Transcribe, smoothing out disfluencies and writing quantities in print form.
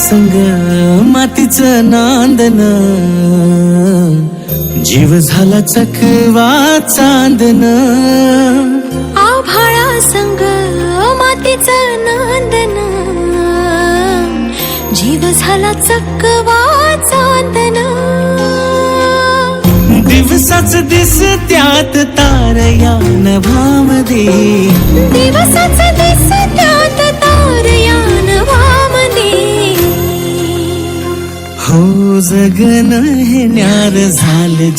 संग मातीचं नांदन, जीव झाला चकवा चांदन. आभाळा संग मातीचं नांदन, जीव झाला चकवा चांदन. दिवसाच दिसत्यात तारया नभामध्ये, दिवसाच दिसत्यात तारया नभामध्ये. हो जगन हे न्यार झालं.